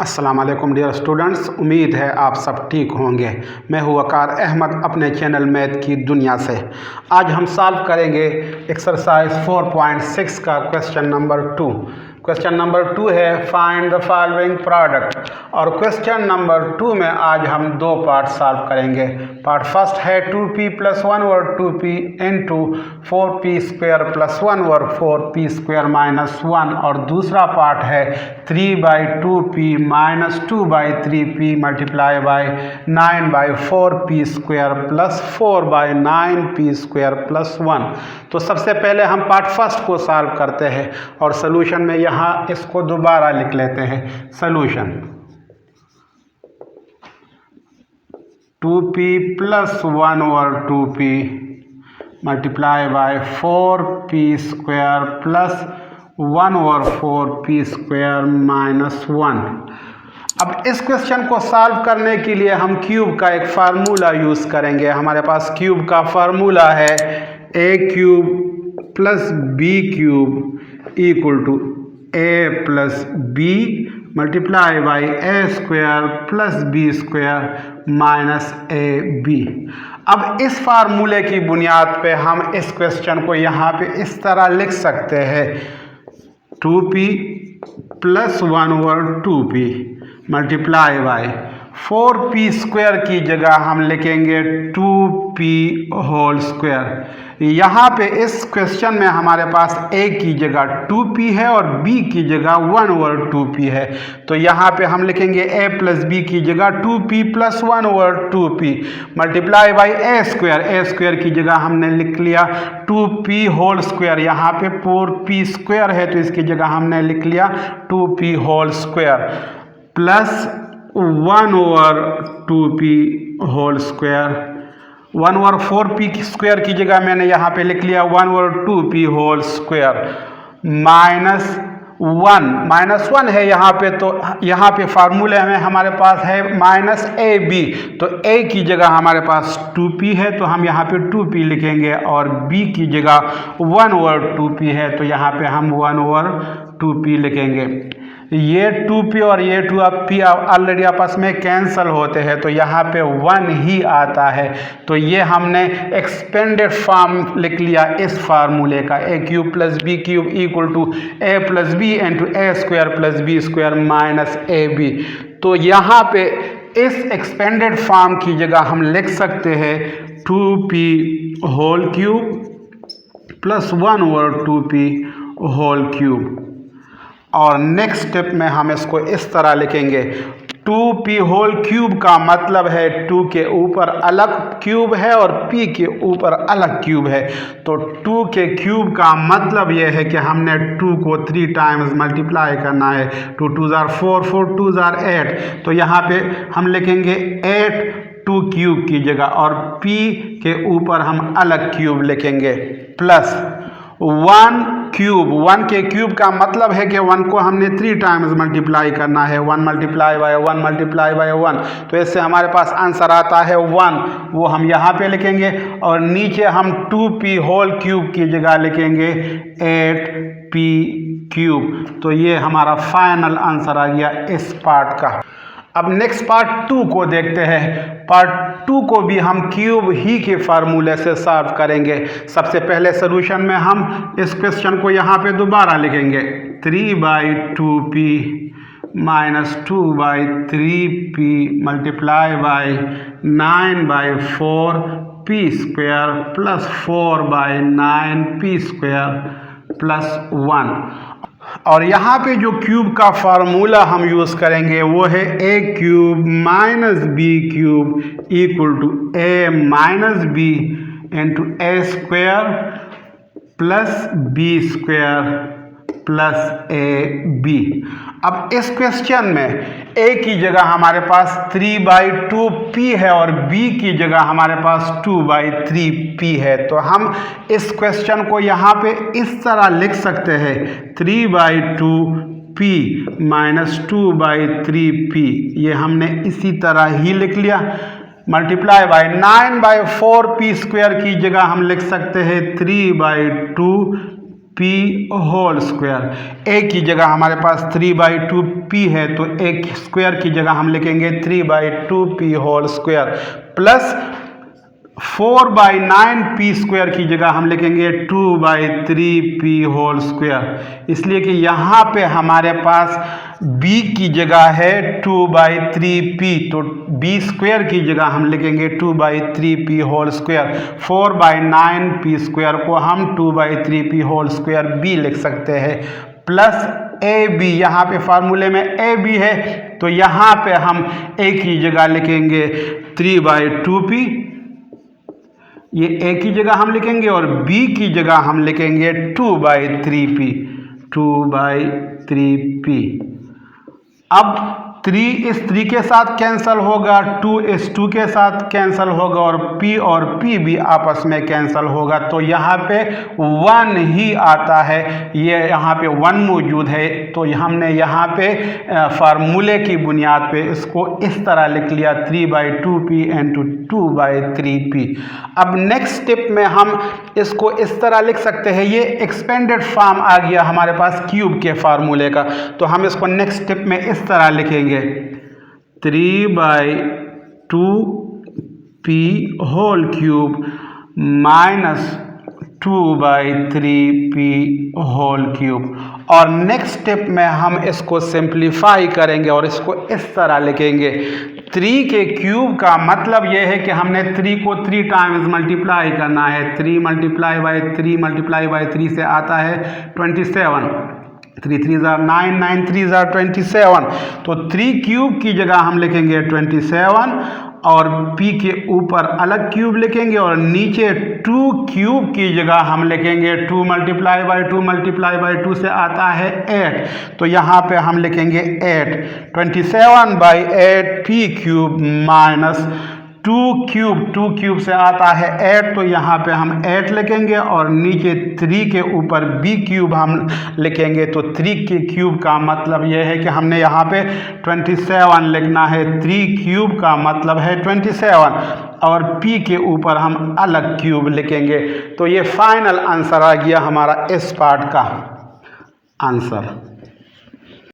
अस्सलाम वालेकुम dear students, उम्मीद है आप सब ठीक होंगे। मैं हूँ वकार अहमद अपने चैनल मैथ की दुनिया से। आज हम सॉल्व करेंगे एक्सरसाइज 4.6 का क्वेश्चन नंबर 2। क्वेश्चन नंबर 2 है फाइंड द फॉलोइंग प्रोडक्ट। और क्वेश्चन नंबर 2 में आज हम दो पार्ट सॉल्व करेंगे। पार्ट फर्स्ट है 2p + 1 और 2p इंटू 4p स्क्वायर + 1 और 4p स्क्वायर - 1। और दूसरा पार्ट है 3/2p - 2/3p multiply by 9/4p square + 4/9p square + 1। तो सबसे पहले हम पार्ट फर्स्ट को सॉल्व करते हैं और सोल्यूशन में यहाँ इसको दोबारा लिख लेते हैं। सोल्यूशन 2p + 1 और 2p multiply by 4p square + 1 और 4p स्क्वायर - 1। अब इस क्वेश्चन को सॉल्व करने के लिए हम क्यूब का एक फार्मूला यूज़ करेंगे। हमारे पास क्यूब का फार्मूला है a³ + b³ = a + b multiply by a² + b² - ab। अब इस फार्मूले की बुनियाद पे हम इस क्वेश्चन को यहाँ पे इस तरह लिख सकते हैं 2p + 1 और 2p multiply by 4p square की जगह हम लिखेंगे 2p होल स्क्वायर। यहाँ पे इस क्वेश्चन में हमारे पास a की जगह 2p है और b की जगह 1 और 2p है। तो यहाँ पे हम लिखेंगे a + b की जगह 2p + 1 और 2p मल्टीप्लाई बाई a² की जगह हमने लिख लिया 2p होल स्क्वायर। यहाँ पे 4p स्क्वायर है तो इसकी जगह हमने लिख लिया 2p होल स्क्वायर प्लस 1 और 2p होल स्क्वायर। 1 और 4p स्क्वायर की जगह मैंने यहाँ पे लिख लिया 1 और 2p होल स्क्वायर -1 है यहाँ पे। तो यहाँ पे फार्मूले में हमारे पास है -ab। तो a की जगह हमारे पास 2p है तो हम यहाँ पे 2p लिखेंगे और b की जगह 1 और 2p है तो यहाँ पे हम 1 और 2p लिखेंगे। ये 2p और ये 2p ऑलरेडी आपस में कैंसल होते हैं तो यहाँ पे 1 ही आता है। तो ये हमने एक्सपेंडेड फॉर्म लिख लिया इस फार्मूले का a³ + b³ = a + b into a² + b² - ab। तो यहाँ पे इस एक्सपेंडेड फॉर्म की जगह हम लिख सकते हैं 2p होल क्यूब + 1 और 2p होल क्यूब। और नेक्स्ट स्टेप में हम इसको इस तरह लिखेंगे 2p होल क्यूब का मतलब है 2 के ऊपर अलग क्यूब है और p के ऊपर अलग क्यूब है। तो 2 के क्यूब का मतलब यह है कि हमने 2 को 3 टाइम्स मल्टीप्लाई करना है। 2 2 * 4 4 2 * 8। तो यहाँ पे हम लिखेंगे 8 2 क्यूब की जगह और p के ऊपर हम अलग क्यूब लिखेंगे प्लस 1 क्यूब। 1 के क्यूब का मतलब है कि 1 को हमने 3 टाइम्स मल्टीप्लाई करना है। 1 मल्टीप्लाई बाय 1 मल्टीप्लाई बाय 1। तो इससे हमारे पास आंसर आता है 1, वो हम यहाँ पे लिखेंगे। और नीचे हम 2p होल क्यूब की जगह लिखेंगे 8p³। तो ये हमारा फाइनल आंसर आ गया इस पार्ट का। अब नेक्स्ट पार्ट 2 को देखते हैं। पार्ट 2 को भी हम क्यूब ही के फार्मूले से सॉल्व करेंगे। सबसे पहले सॉल्यूशन में हम इस क्वेश्चन को यहाँ पे दोबारा लिखेंगे 3/2p - 2/3p multiply by 9/4p square + 4/9p square + 1। और यहाँ पे जो क्यूब का फार्मूला हम यूज़ करेंगे वो है a³ - b³ = a - b into a² + b² + ab। अब इस क्वेश्चन में a की जगह हमारे पास 3/2p है और b की जगह हमारे पास 2/3p है। तो हम इस क्वेश्चन को यहाँ पे इस तरह लिख सकते हैं 3/2p - 2/3p। ये हमने इसी तरह ही लिख लिया मल्टीप्लाई बाय 9/4p स्क्वायर की जगह हम लिख सकते हैं 3/2 पी होल स्क्वायर। ए की जगह हमारे पास 3/2p है तो ए स्क्वायर की जगह हम लिखेंगे 3/2p whole square plus 4/9p square की जगह हम लिखेंगे 2/3p होल स्क्वायर। इसलिए कि यहाँ पे हमारे पास b की जगह है 2/3p तो b स्क्वायर की जगह हम लिखेंगे 2/3p whole square. 4/9p square को हम 2/3p होल स्क्वायर b लिख सकते हैं प्लस ए बी। यहाँ पे फार्मूले में ए बी है तो यहाँ पे हम a की जगह लिखेंगे 3/2p, ये a की जगह हम लिखेंगे और b की जगह हम लिखेंगे 2/3p। अब 3 इस 3 के साथ कैंसल होगा, 2 इस 2 के साथ कैंसल होगा और p भी आपस में कैंसल होगा तो यहाँ पे 1 ही आता है। ये यहाँ पे 1 मौजूद है तो हमने यहाँ पे फार्मूले की बुनियाद पे इसको इस तरह लिख लिया 3/2p इंटू 2/3p। अब नेक्स्ट स्टेप में हम इसको इस तरह लिख सकते हैं, ये एक्सपेंडेड फॉर्म आ गया हमारे पास क्यूब के फार्मूले का तो हम इसको नेक्स्ट स्टेप में इस तरह लिखेंगे 3/2p whole cube minus 2/3p whole cube. और नेक्स्ट स्टेप में हम इसको सिंप्लीफाई करेंगे और इसको इस तरह लिखेंगे 3 के क्यूब का मतलब यह है कि हमने 3 को 3 टाइम्स मल्टीप्लाई करना है। 3 मल्टीप्लाई बाई 3 से आता है 27। 3 3 9, 9 3 27 तो 3 क्यूब की जगह हम लिखेंगे 27 और p के ऊपर अलग क्यूब लिखेंगे और नीचे 2 क्यूब की जगह हम लिखेंगे 2 मल्टीप्लाई बाई 2 से आता है 8 तो यहाँ पे हम लिखेंगे 8। 27/8 p क्यूब माइनस 2 क्यूब से आता है 8 तो यहाँ पे हम 8 लिखेंगे और नीचे 3 के ऊपर b क्यूब हम लिखेंगे तो 3 के क्यूब का मतलब यह है कि हमने यहाँ पे 27 लिखना है। 3 क्यूब का मतलब है 27 और p के ऊपर हम अलग क्यूब लिखेंगे तो ये फाइनल आंसर आ गया हमारा इस पार्ट का आंसर।